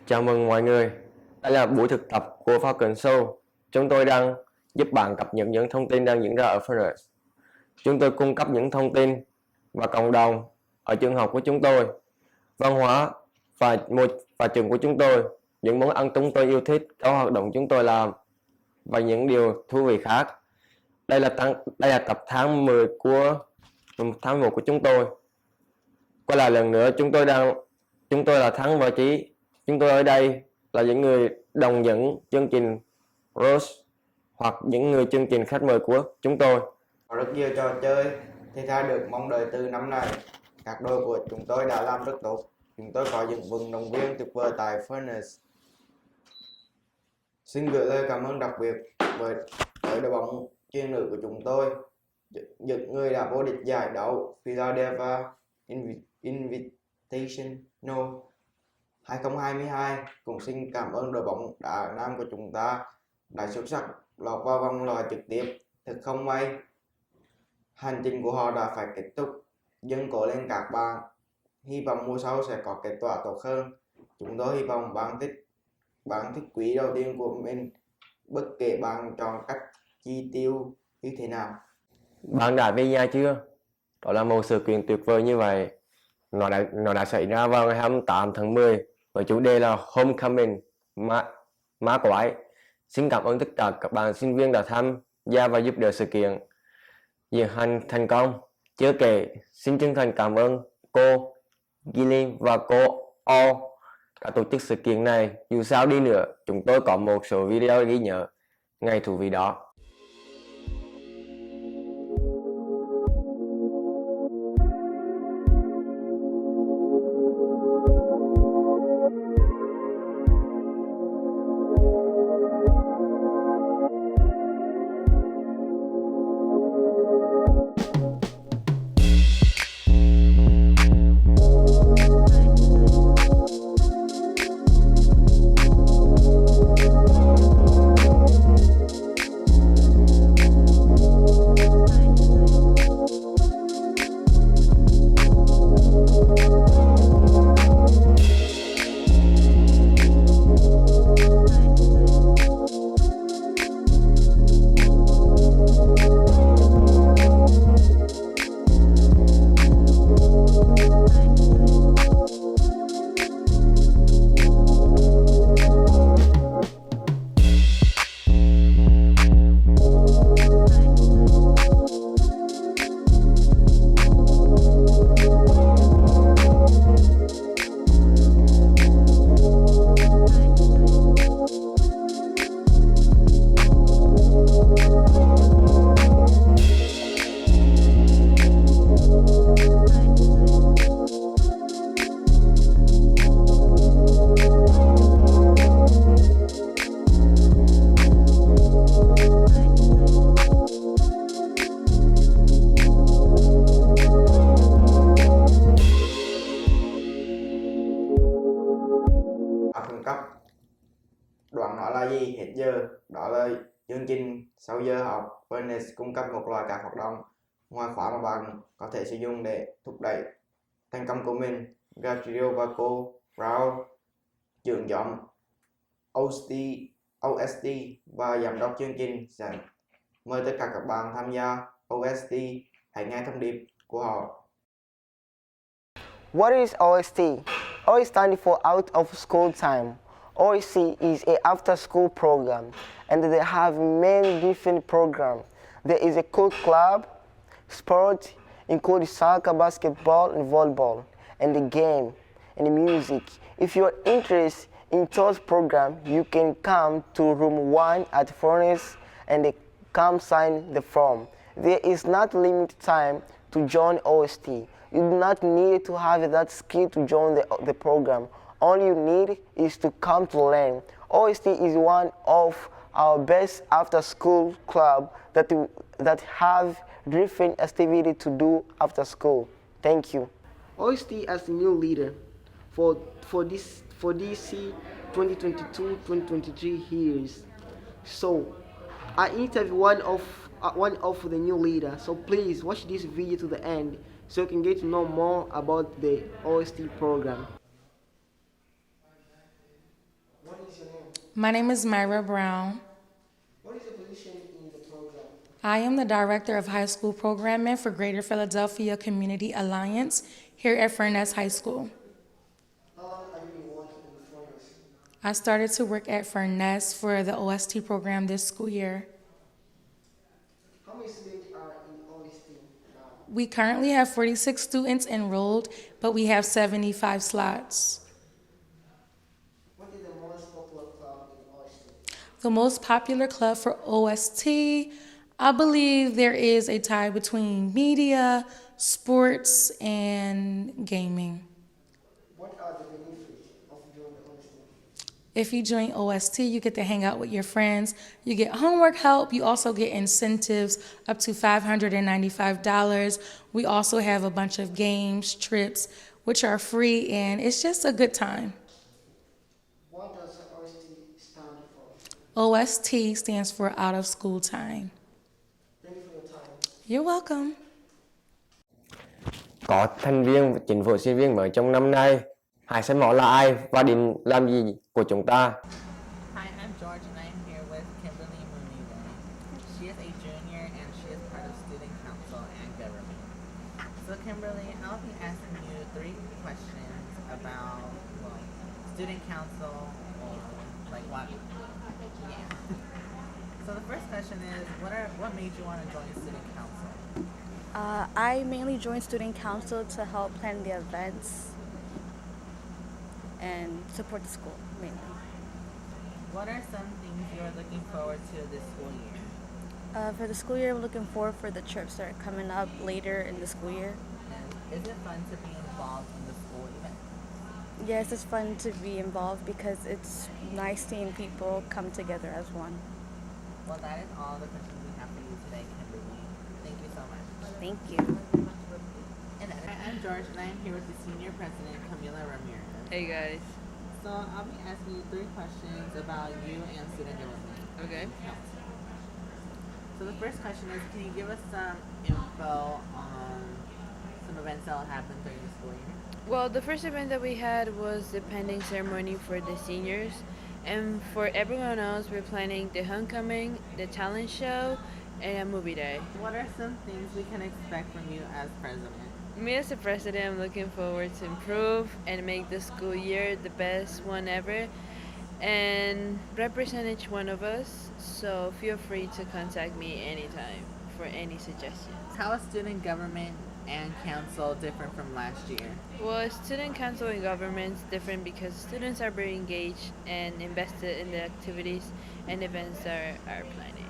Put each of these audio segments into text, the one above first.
Chào mừng mọi người. Đây là buổi thực tập của Falcon Show. Chúng tôi đang giúp bạn cập nhật những thông tin đang diễn ra ở Furnace. Chúng tôi cung cấp những thông tin và cộng đồng ở trường học của chúng tôi, văn hóa và trường của chúng tôi, những món ăn chúng tôi yêu thích, các hoạt động chúng tôi làm và những điều thú vị khác. Đây là tập tháng 10 của tháng 1 của chúng tôi. Quay lại lần nữa, chúng tôi là Thắng và Chí. Chúng tôi ở đây là những người đồng dẫn chương trình Rose hoặc những người chương trình khách mời của chúng tôi. Có rất nhiều trò chơi thể thao được mong đợi từ năm nay. Các đội của chúng tôi đã làm rất tốt. Chúng tôi có những vận động viên tuyệt vời tại Furnace. Xin gửi lời cảm ơn đặc biệt với đội bóng chuyên nữ của chúng tôi, những người đã vô địch giải đấu Philadelphia Invitational 2022. Cũng xin cảm ơn đội bóng đá nam của chúng ta đã xuất sắc lọt vào vòng loại trực tiếp. Thật không may, hành trình của họ đã phải kết thúc. Dân cố lên các bạn, hy vọng mùa sau sẽ có kết quả tốt hơn. Chúng tôi hy vọng bạn thích quý đầu tiên của mình, bất kể bạn chọn cách chi tiêu như thế nào. Bạn đã về nhà chưa? Đó là một sự kiện tuyệt vời như vậy. Nó đã xảy ra vào ngày 28 tháng 10 với chủ đề là Homecoming, má quái. Xin cảm ơn tất cả các bạn sinh viên đã tham gia và giúp đỡ sự kiện diễn hành thành công. Chưa kể, xin chân thành cảm ơn cô Gillian và cô O đã tổ chức sự kiện này. Dù sao đi nữa, chúng tôi có một số video ghi nhớ ngày thú vị đó. Phân cấp đoạn đó là gì? Hết giờ. Đó là chương trình sau giờ học. Furnace cung cấp một loạt các hoạt động ngoài khóa mà bạn có thể sử dụng để thúc đẩy thành công của mình. Gabriel và cô Brown, trưởng nhóm OST và giám đốc chương trình sẽ mời tất cả các bạn tham gia OST. Hãy nghe thông điệp của họ. What is OST? OST stands for Out of School Time. OST is an after-school program, and they have many different programs. There is a cool club, sport, including soccer, basketball, and volleyball, and the game, and the music. If you are interested in those programs, you can come to room 1 at Furnace and come sign the form. There is not limited time to join OST. You do not need to have that skill to join the program. All you need is to come to learn. OST is one of our best after-school club that have different activity to do after school. Thank you. OST as the new leader for DC 2022-2023 years. So I interviewed one of the new leaders. So please watch this video to the end so you can get to know more about the OST program. My name is Myra Brown. What is your position in the program? I am the Director of High School Programming for Greater Philadelphia Community Alliance here at Furness High School. How long have you been working in Furness? I started to work at Furness for the OST program this school year. How many students are in OST now? We currently have 46 students enrolled, but we have 75 slots. What is the most popular club in OST? The most popular club for OST, I believe there is a tie between media, sports, and gaming. What are the benefits of joining OST? If you join OST, you get to hang out with your friends. You get homework help. You also get incentives up to $595. We also have a bunch of games, trips, which are free, and it's just a good time. What does OST stand for? OST stands for out of school time. Thank you for your time. You're welcome. Có thành viên và chính phủ sinh viên mới trong năm nay. Hãy xem họ là ai và điểm làm gì của chúng ta. Hi, I'm George and I'm here with Kimberly Munive. She is a junior and she is part of Student Council and Government. So Kimberly, I'll be asking you 3 questions about Student Council or like what. Yeah. So the first question is, what made you want to join Student Council? I mainly joined Student Council to help plan the events and support the school, mainly. What are some things you're looking forward to this school year? For the school year, I'm looking forward for the trips that are coming up later in the school year. And is it fun to be involved in the school event? Yes, it's fun to be involved because it's nice seeing people come together as one. Well, that is all the questions we have for you today, Kimberly. Thank you so much. Thank you. And I'm George, and I'm here with the Senior President, Camila Ramirez. Hey guys. So I'll be asking you 3 questions about you and student government. Okay. Council. So the first question is, can you give us some info on some events that will happen during the school year? Well, the first event that we had was the pending ceremony for the seniors. And for everyone else, we're planning the homecoming, the talent show, and a movie day. What are some things we can expect from you as president? Me as the president, I'm looking forward to improve and make the school year the best one ever and represent each one of us. So feel free to contact me anytime for any suggestions. How is student government and council different from last year? Well, student council and government's different because students are very engaged and invested in the activities and events that are planning.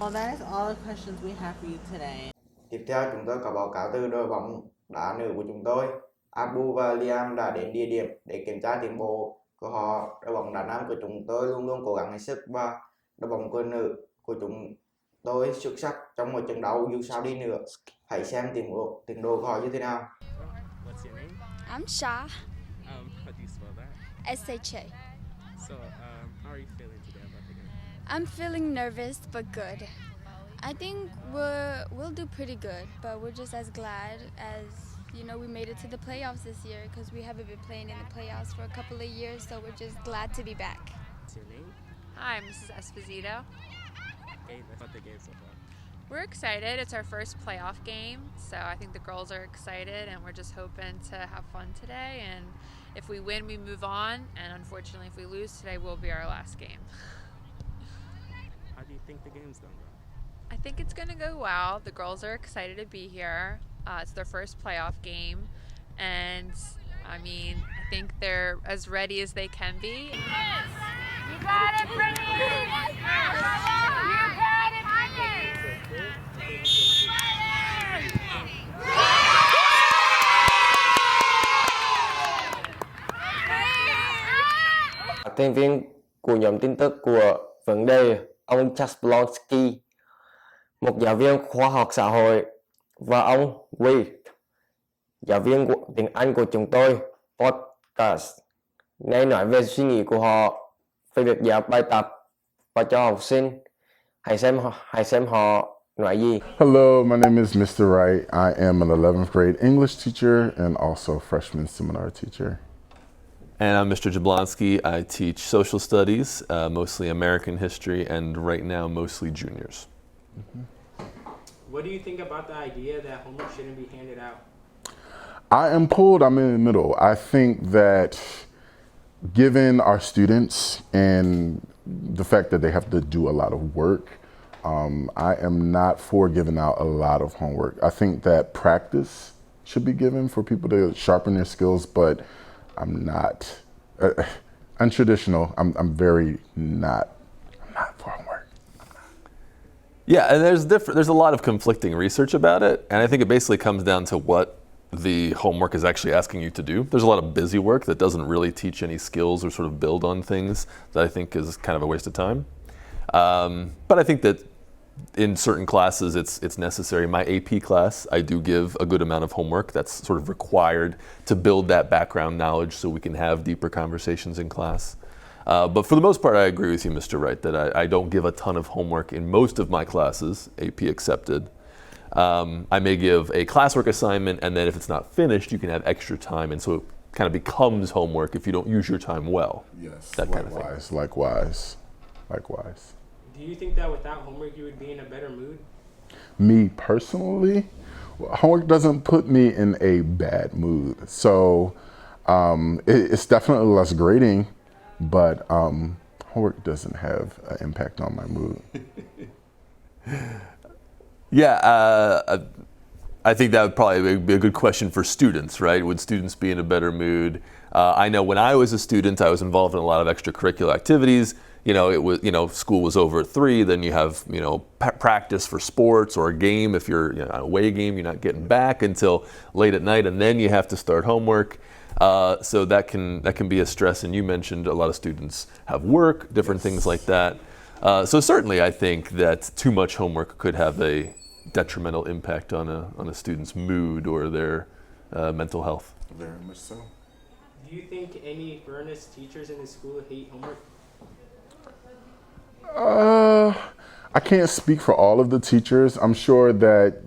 Well, that is all the questions we have for you today. Tiếp theo chúng tôi có báo cáo từ đội bóng đá nữ của chúng tôi. Abu và Liam đã đến địa điểm để kiểm tra tiến bộ của họ. Đội bóng đá nam của chúng tôi luôn luôn cố gắng hết sức và đội bóng của nữ của chúng tôi xuất sắc trong một trận đấu dù sao đi nữa. Hãy xem tiến độ của họ như thế nào. What's your name? I'm Sha, How do you spell that? S-H-A. So, how are you feeling today about the game? I'm feeling nervous but good. I think we'll do pretty good, but we're just as glad as, you know, we made it to the playoffs this year because we haven't been playing in the playoffs for a couple of years, so we're just glad to be back. What's your name? Hi, I'm Mrs. Esposito. Okay, that's about the game so far. We're excited. It's our first playoff game, so I think the girls are excited, and we're just hoping to have fun today. And if we win, we move on, and unfortunately, if we lose today, will be our last game. How do you think the game's gonna go? I think it's going to go well. The girls are excited to be here. It's their first playoff game, and I mean, I think they're as ready as they can be. You got it, Brittany! You got it, Thành viên của nhóm tin tức của vấn đề, ông Chasplonsky, một giáo viên khoa học xã hội, và ông Wade, giáo viên của tiếng Anh của chúng tôi, podcast, nghe nói về suy nghĩ của họ về việc giáo bài tập và cho học sinh. Hãy xem họ nói gì. Hello, my name is Mr. Wright. I am an 11th grade English teacher and also freshman seminar teacher. And I'm Mr. Jablonski. I teach social studies, mostly American history, and right now mostly juniors. What do you think about the idea that homework shouldn't be handed out? I'm in the middle. I think that given our students and the fact that they have to do a lot of work, I am not for giving out a lot of homework. I think that practice should be given for people to sharpen their skills, but I'm not untraditional. I'm very not for homework. Yeah, and there's a lot of conflicting research about it, and I think it basically comes down to what the homework is actually asking you to do. There's a lot of busy work that doesn't really teach any skills or sort of build on things that I think is kind of a waste of time. But I think that in certain classes it's necessary. My AP class, I do give a good amount of homework that's sort of required to build that background knowledge so we can have deeper conversations in class. But for the most part, I agree with you, Mr. Wright, that I don't give a ton of homework in most of my classes, AP accepted. I may give a classwork assignment, and then if it's not finished, you can have extra time, and so it kind of becomes homework if you don't use your time well. Yes, that kind of thing. Likewise. Do you think that without homework you would be in a better mood? Me personally, homework doesn't put me in a bad mood. So it's definitely less grading, but homework doesn't have an impact on my mood. Yeah, I think that would probably be a good question for students, right? Would students be in a better mood? I know when I was a student, I was involved in a lot of extracurricular activities. It was, school was over at 3, then you have, practice for sports or a game. If you're an away game, you're not getting back until late at night, and then you have to start homework. So that can be a stress. And you mentioned a lot of students have work, different things like that. So certainly, I think that too much homework could have a detrimental impact on a student's mood or their mental health. Very much so. Do you think any earnest teachers in the school hate homework? I can't speak for all of the teachers. I'm sure that,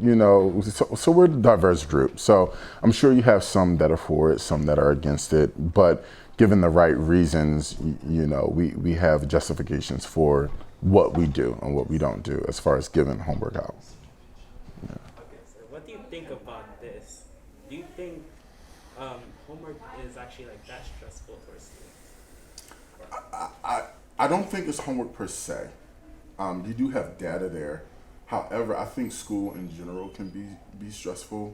so we're a diverse group. So I'm sure you have some that are for it, some that are against it. But given the right reasons, we have justifications for what we do and what we don't do as far as giving homework out. Yeah. Okay, so what do you think about this? Do you think homework is actually that stressful for students? I don't think it's homework per se. You do have data there. However, I think school in general can be stressful.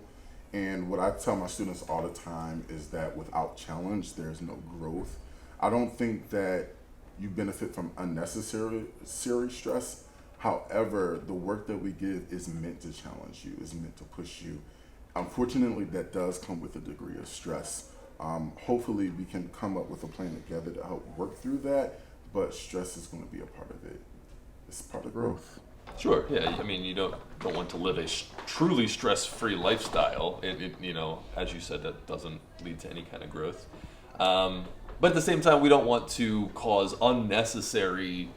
And what I tell my students all the time is that without challenge, there's no growth. I don't think that you benefit from unnecessary stress. However, the work that we give is meant to challenge you, is meant to push you. Unfortunately, that does come with a degree of stress. Hopefully, we can come up with a plan together to help work through that. But stress is going to be a part of it. It's part of growth. Sure. Yeah. I mean, you don't want to live a truly stress-free lifestyle. As you said, that doesn't lead to any kind of growth. But at the same time, we don't want to cause unnecessary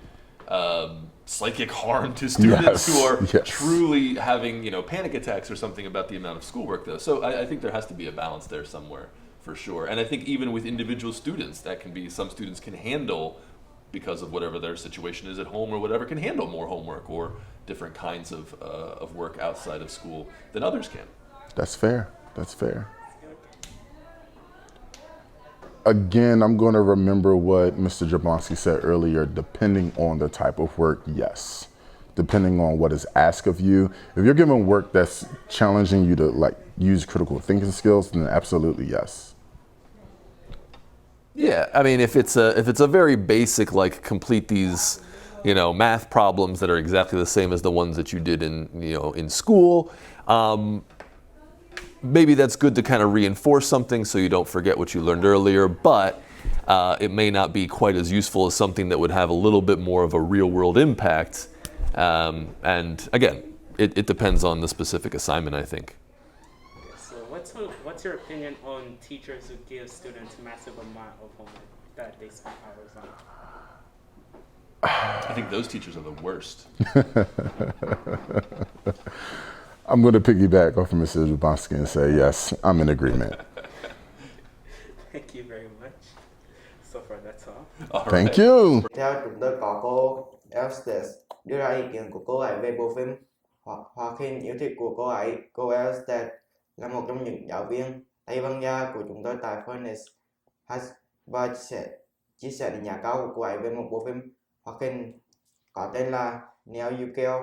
psychic harm to students who are truly having, panic attacks or something about the amount of schoolwork, though. So I think there has to be a balance there somewhere, for sure. And I think even with individual students, that can be, some students can handle, because of whatever their situation is at home or whatever, can handle more homework or different kinds of work outside of school than others can. That's fair. Again, I'm going to remember what Mr. Jablonski said earlier, depending on the type of work, yes. Depending on what is asked of you. If you're given work that's challenging you to use critical thinking skills, then absolutely yes. Yeah, I mean, if it's a very basic, complete these, math problems that are exactly the same as the ones that you did in school, maybe that's good to kind of reinforce something so you don't forget what you learned earlier, but it may not be quite as useful as something that would have a little bit more of a real-world impact. And again, it depends on the specific assignment, I think. So what's your opinion on teachers who give students massive amount of homework that they spend hours on? I think those teachers are the worst. I'm going to piggyback off of Mr. Jablonski and say, yes, I'm in agreement. Thank you very much. Thank you. Tiếp theo chúng tôi có cô Elstes đưa ra ý kiến của cô ấy về bộ phim Hoạt hình yêu thích của cô ấy. Cô Elstes là một trong những giáo viên Tây Ban Nha của chúng tôi tại Furnace và sẽ chia sẻ đánh giá cao của cô ấy về một bộ phim hoạt hình có tên là Neo Yukio.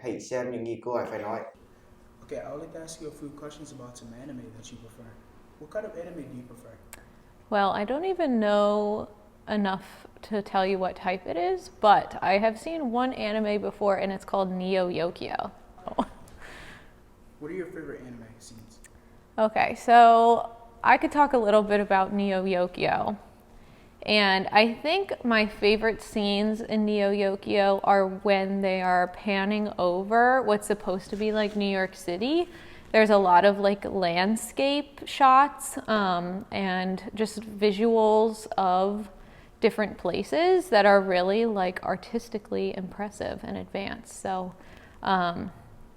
Hãy xem những gì cô ấy phải nói. Okay, I would like to ask you a few questions about some anime that you prefer. What kind of anime do you prefer? Well, I don't even know enough to tell you what type it is, but I have seen one anime before and it's called Neo Yokio. What are your favorite anime scenes? Okay, so I could talk a little bit about Neo Yokio. And I think my favorite scenes in Neo Yokio are when they are panning over what's supposed to be like New York City. There's a lot of like landscape shots and just visuals of different places that are really like artistically impressive and advanced. So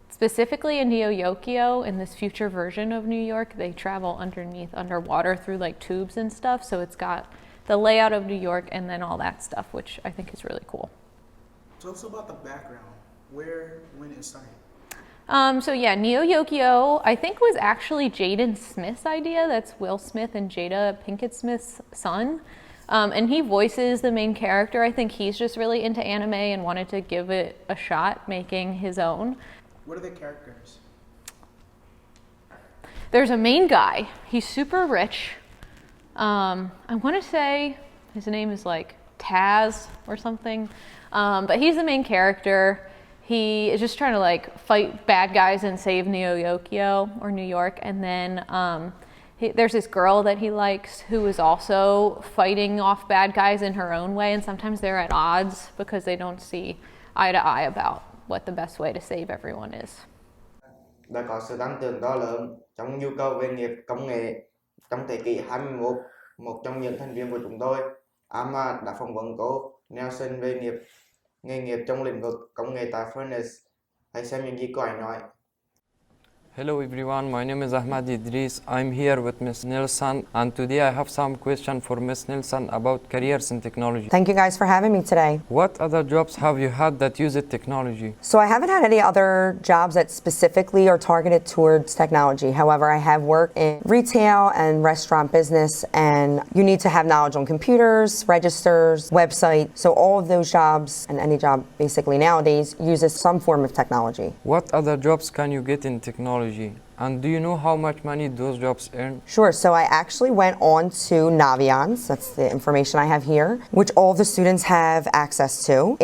specifically in Neo Yokio, in this future version of New York, they travel underwater through like tubes and stuff. So it's got the layout of New York and then all that stuff, which I think is really cool. Tell us about the background. Where, when it started? So yeah, Neo Yokio, I think was actually Jaden Smith's idea. That's Will Smith and Jada Pinkett Smith's son. And he voices the main character. I think he's just really into anime and wanted to give it a shot making his own. What are the characters? There's a main guy. He's super rich. I want to say his name is like Taz or something. But he's the main character. He is just trying to like fight bad guys and save Neo Yokio or New York. And then there's this girl that he likes who is also fighting off bad guys in her own way. And sometimes they're at odds because they don't see eye to eye about what the best way to save everyone is. Đã có sự tăng trưởng to lớn trong nhu cầu về nghiệp công nghệ trong thế kỷ 21. Một trong những thành viên của chúng tôi, Ahmad, đã phỏng vấn cô Nelson về nghề nghiệp trong lĩnh vực công nghệ tại Furnace. Hãy xem những gì cô ấy nói. Hello everyone, my name is Ahmad Idris. I'm here with Ms. Nilsson, and today I have some question for Ms. Nilsson about careers in technology. Thank you guys for having me today. What other jobs have you had that use technology? So I haven't had any other jobs that specifically are targeted towards technology. However, I have worked in retail and restaurant business, and you need to have knowledge on computers, registers, website. So all of those jobs, and any job basically nowadays, uses some form of technology. What other jobs can you get in technology? And do you know how much money those jobs earn? Sure, so I actually went on to Naviance, that's the information I have here, which all the students have access to.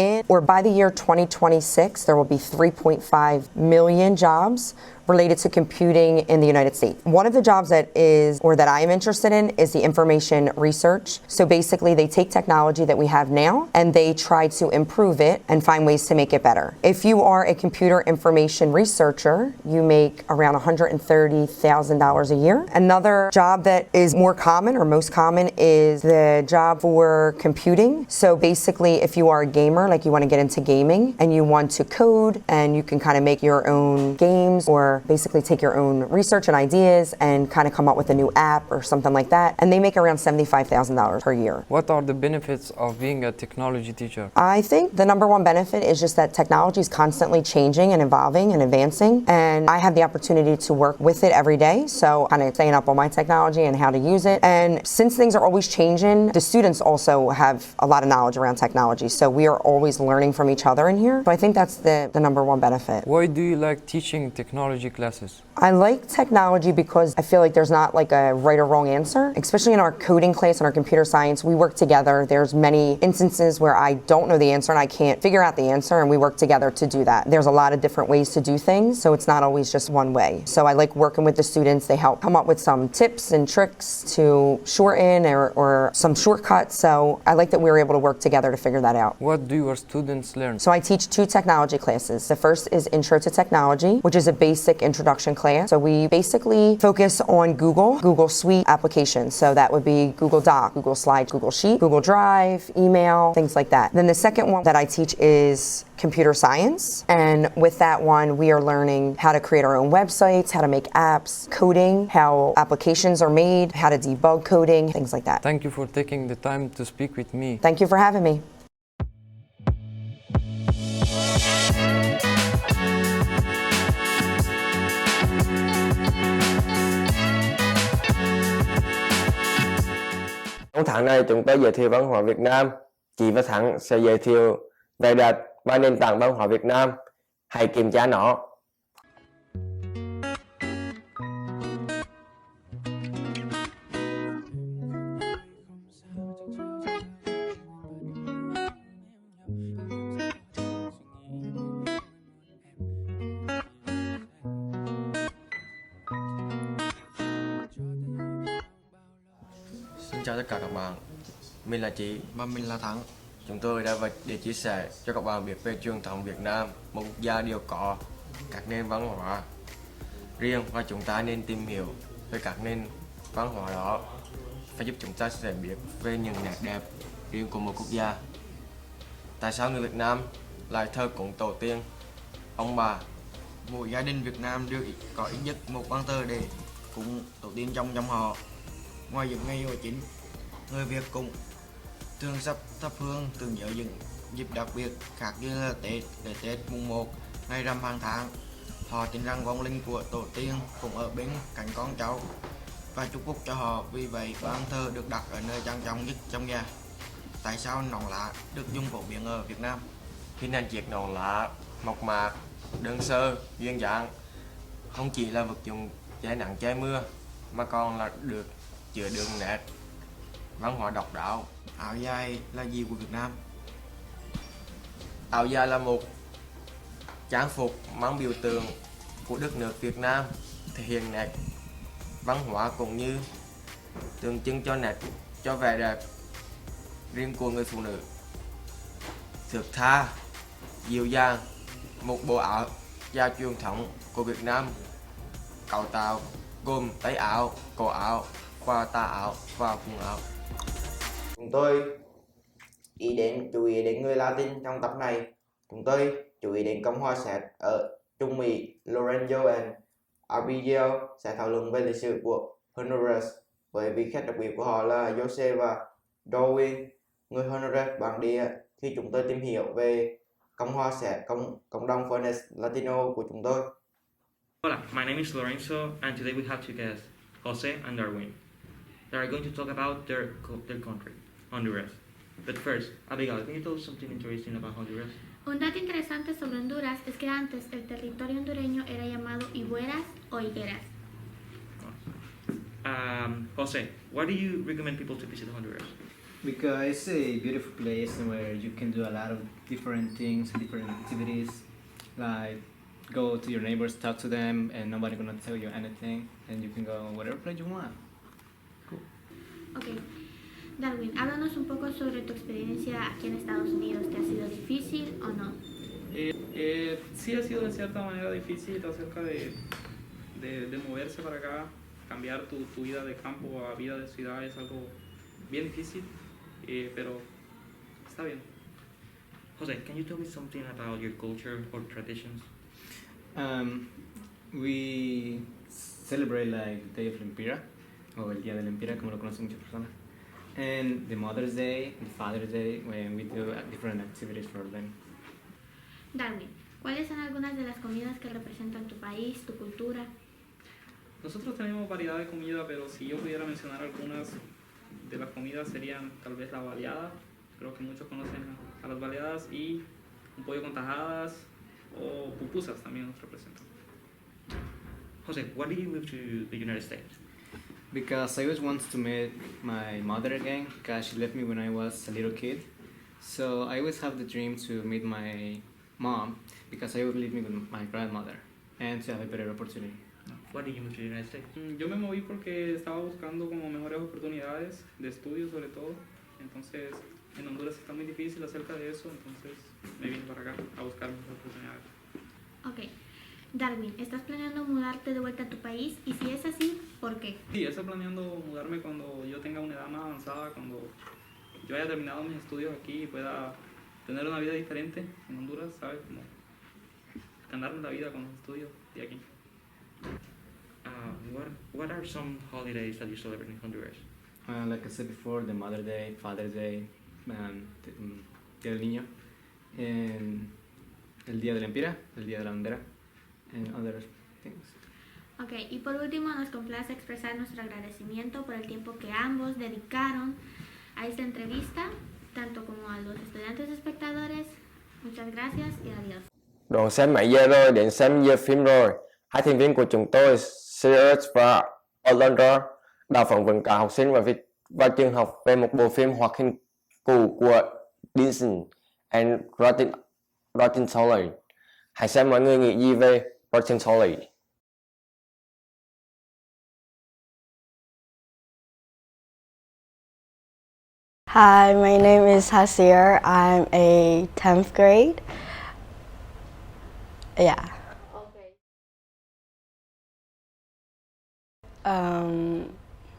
By the year 2026, there will be 3.5 million jobs related to computing in the United States. One of the jobs that I am interested in is the information research. So basically they take technology that we have now and they try to improve it and find ways to make it better. If you are a computer information researcher, you make around $130,000 a year. Another job that is more common or most common is the job for computing. So basically if you are a gamer, like you want to get into gaming and you want to code and you can kind of make your own games or basically take your own research and ideas and kind of come up with a new app or something like that. And they make around $75,000 per year. What are the benefits of being a technology teacher? I think the number one benefit is just that technology is constantly changing and evolving and advancing. And I have the opportunity to work with it every day. So kind of staying up on my technology and how to use it. And since things are always changing, the students also have a lot of knowledge around technology. So we are always learning from each other in here. So I think that's the number one benefit. Why do you like teaching technology classes? I like technology because I feel like there's not like a right or wrong answer. Especially in our coding class and our computer science, we work together. There's many instances where I don't know the answer and I can't figure out the answer, and we work together to do that. There's a lot of different ways to do things, so it's not always just one way. So I like working with the students. They help come up with some tips and tricks to shorten or some shortcuts. So I like that we were able to work together to figure that out. What do your students learn? So I teach 2 technology classes. The first is Intro to Technology, which is a basic introduction class. So we basically focus on Google Suite applications. So that would be Google Doc, Google Slides, Google Sheet, Google Drive, email, things like that. Then the second one that I teach is computer science. And with that one, we are learning how to create our own websites, how to make apps, coding, how applications are made, how to debug coding, things like that. Thank you for taking the time to speak with me. Thank you for having me. Trong tháng này chúng tôi giới thiệu văn hóa Việt Nam. Chị và Thắng sẽ giới thiệu về đặt và nền tảng văn hóa Việt Nam. Hãy kiểm tra nó. Xin chào tất cả các bạn, mình là Chí Và mình là Thắng. Chúng tôi đã vật để chia sẻ cho các bạn biết về truyền thống Việt Nam, một quốc gia đều có các nền văn hóa riêng và chúng ta nên tìm hiểu về các nền văn hóa đó và giúp chúng ta sẽ biết về những nét đẹp riêng của một quốc gia. Tại sao người Việt Nam lại thờ cúng tổ tiên, ông bà? Mỗi gia đình Việt Nam đều có ít nhất một bàn thờ để cúng tổ tiên trong dòng họ. Ngoài những ngày hội chính, người Việt cũng thường thắp hương tưởng nhớ những dịp đặc biệt khác như là Tết, lễ Tết mùng 1, ngày rằm hàng tháng. Họ tin rằng vong linh của tổ tiên cũng ở bên cạnh con cháu và chúc phúc cho họ. Vì vậy, bàn thờ được đặt ở nơi trang trọng nhất trong nhà. Tại sao nón lá được dùng phổ biến ở Việt Nam? Hình ảnh chiếc nón lá mộc mạc, đơn sơ, duyên dáng không chỉ là vật dụng che nắng che mưa mà còn là được chứa đựng nét văn hóa độc đáo. Áo dài là gì của Việt Nam? Áo dài là một trang phục mang biểu tượng của đất nước Việt Nam, thể hiện nét văn hóa cũng như tượng trưng cho vẻ đẹp riêng của người phụ nữ. Thước tha, dịu dàng, một bộ áo dài truyền thống của Việt Nam cấu tạo gồm tay áo, cổ áo và tà áo và quần áo. Chúng tôi chú ý đến người Latin trong tập này. Chúng tôi chú ý đến Cộng hòa Séc ở Trung Mỹ. Lorenzo and Abigail sẽ thảo luận về lịch sử của Honduras với vị khách đặc biệt của họ là Jose và Darwin, người Honduras bản địa. Khi chúng tôi tìm hiểu về Cộng hòa Séc, cộng đồng Phoenix Latino của chúng tôi. Hola, my name is Lorenzo, and today we have two guests, Jose and Darwin. They are going to talk about their country, Honduras. But first, Abigail, can you tell us something interesting about Honduras? Un dato interesante sobre Honduras es que antes el territorio hondureño era llamado higueras o higueras. Jose, why do you recommend people to visit Honduras? Because it's a beautiful place where you can do a lot of different things, different activities, like go to your neighbors, talk to them, and nobody gonna tell you anything, and you can go whatever place you want. Cool. Ok. Darwin, háblanos un poco sobre tu experiencia aquí en Estados Unidos. ¿Te ha sido difícil o no? Sí ha sido de cierta manera difícil acerca de moverse para acá, cambiar tu vida de campo a vida de ciudad es algo bien difícil, pero está bien. Jose, can you tell me something about your culture or traditions? We celebrate like the Day of Lempira, o el Día de Lempira, como lo conocen muchas personas, and the Mother's Day, the Father's Day, when we do different activities for them. Darwin, ¿cuáles son algunas de las comidas que representan tu país, tu cultura? Nosotros tenemos variedad de comida, pero si yo pudiera mencionar algunas de las comidas serían tal vez la baleada. Creo que muchos conocen a las baleadas, y un pollo con tajadas o pupusas también nos representan. Jose, why did you move to the United States? Because I always wanted to meet my mother again, because she left me when I was a little kid. So I always have the dream to meet my mom, because I always live with my grandmother, and to have a better opportunity. Why did you move to the United States? Yo me moví porque estaba buscando como mejores oportunidades de estudio sobre todo. Entonces en Honduras está muy difícil acerca de eso, entonces me vine para acá a buscar mejores oportunidades. Ok. Darwin, ¿estás planeando mudarte de vuelta a tu país? Y si es así, ¿por qué? Sí, estoy planeando mudarme cuando yo tenga una edad más avanzada, cuando yo haya terminado mis estudios aquí y pueda tener una vida diferente en Honduras, ¿sabes? Como ganarme la vida con los estudios de aquí. What are some holidays that you celebrate in Honduras? Like I said before, the Mother Day, Father's Day, Día del Niño, and el Día de la Empira, el Día de la Bandera, and other things. Ok, y por último nos complace expresar nuestro agradecimiento por el tiempo que ambos dedicaron a esta entrevista, tanto como a los estudiantes y espectadores. Muchas gracias y adiós. Đoàn xem mãi giờ rồi, đến xem giờ phim rồi. Hai thành viên của chúng tôi, Sirius và Orlando, đã phỏng vấn cả học sinh và trường học về một bộ phim hoạt hình cũ của Disney and Rotten Solid. Hãy xem mọi người nghĩ gì về Rotten Solid. Hi, my name is Hasir. I'm a 10th grade. Yeah.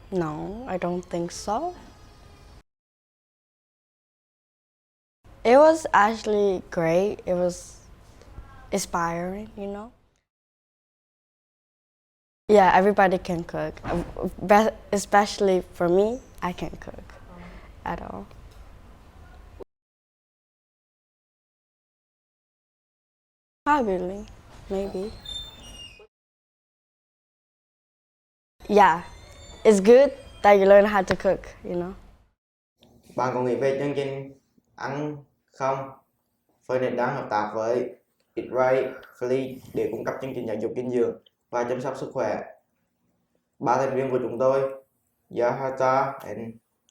No, I don't think so. It was actually great. It was inspiring, you know. Yeah, everybody can cook. Especially for me, I can't cook at all. Probably, maybe. Yeah, it's good that you learn how to cook, you know. Bạn có nghĩ về chương trình ăn không? Phoenix đang hợp tác với Eat Right Free để cung cấp chương trình giáo dục dinh dưỡng và chăm sóc sức khỏe. 3 thành viên của chúng tôi, Yahata and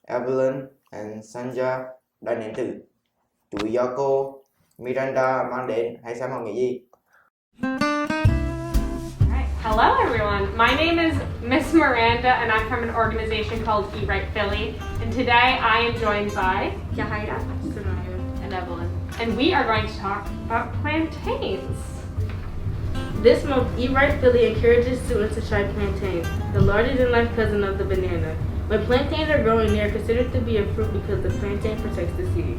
Evelyn and Sanja đã nếm thử chuối do cô Miranda mang đến. Hãy xem họ nghĩ gì. Hello everyone, my name is Miss Miranda and I'm from an organization called Eat Right Philly, and today I am joined by Yahaira, and Evelyn, and we are going to talk about plantains. This month, Eat Right Philly encourages students to try plantains, the larger-than-life cousin of the banana. When plantains are growing, they are considered to be a fruit because the plantain protects the seed.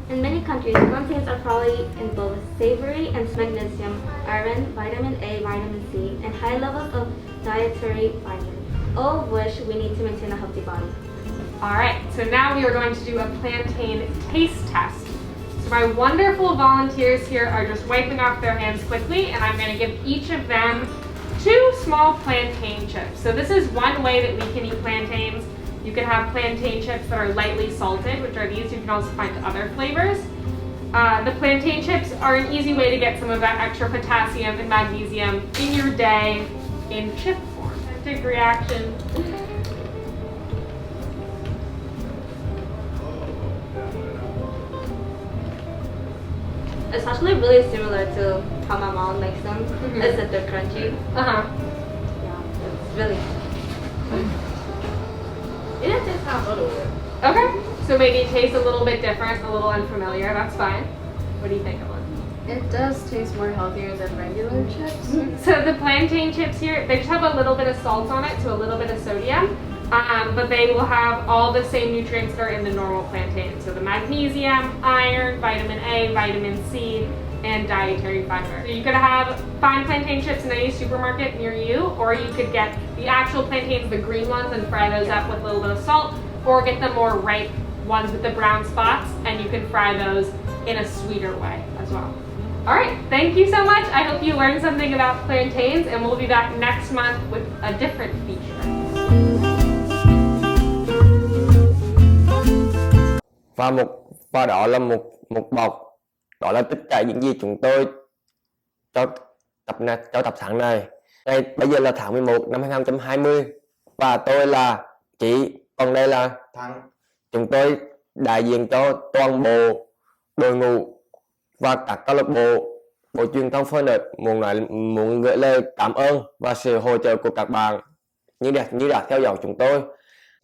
In many countries, plantains are probably in both savory and magnesium, iron, vitamin A, vitamin C, and high levels of dietary vitamins, all of which we need to maintain a healthy body. Alright, so now we are going to do a plantain taste test. So my wonderful volunteers here are just wiping off their hands quickly, and I'm going to give each of them 2 small plantain chips. So this is one way that we can eat plantains. You can have plantain chips that are lightly salted, which are these. You can also find other flavors. The plantain chips are an easy way to get some of that extra potassium and magnesium in your day in chip form. Big reaction. It's actually really similar to how my mom makes them, except they're crunchy. Uh-huh. Yeah, it's really It didn't taste that little bit. Okay, so maybe it tastes a little bit different, a little unfamiliar, that's fine. What do you think, Evelyn? It does taste more healthier than regular chips. So the plantain chips here, they just have a little bit of salt on it, so a little bit of sodium, but they will have all the same nutrients that are in the normal plantain. So the magnesium, iron, vitamin A, vitamin C, and dietary fiber. So you could have find plantain chips in any supermarket near you, or you could get the actual plantains, the green ones, and fry those up with a little bit of salt, or get the more ripe ones with the brown spots, and you can fry those in a sweeter way as well. Alright, thank you so much. I hope you learned something about plantains, and we'll be back next month with a different feature. Và đó là một bọc. Đó là tất cả những gì chúng tôi cho tập tháng này. Bây giờ là tháng 11 năm 2020 và tôi là chị, còn đây là Thắng. Chúng tôi đại diện cho toàn bộ đội ngũ và các câu lạc bộ truyền thông Phoenix muốn gửi lời cảm ơn và sự hỗ trợ của các bạn như đã theo dõi chúng tôi.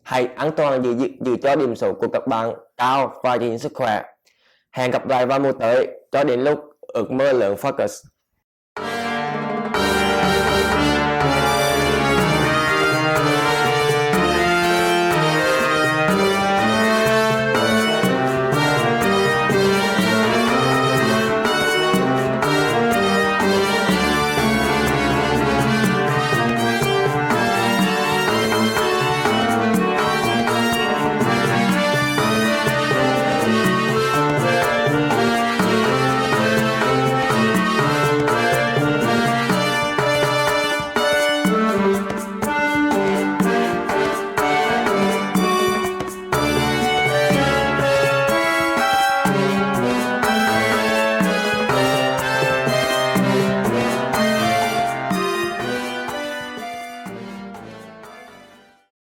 Hãy an toàn giữ cho điểm số của các bạn cao và giữ gìn sức khỏe. Hẹn gặp lại vào mùa tới, cho đến lúc ước mơ lớn focus.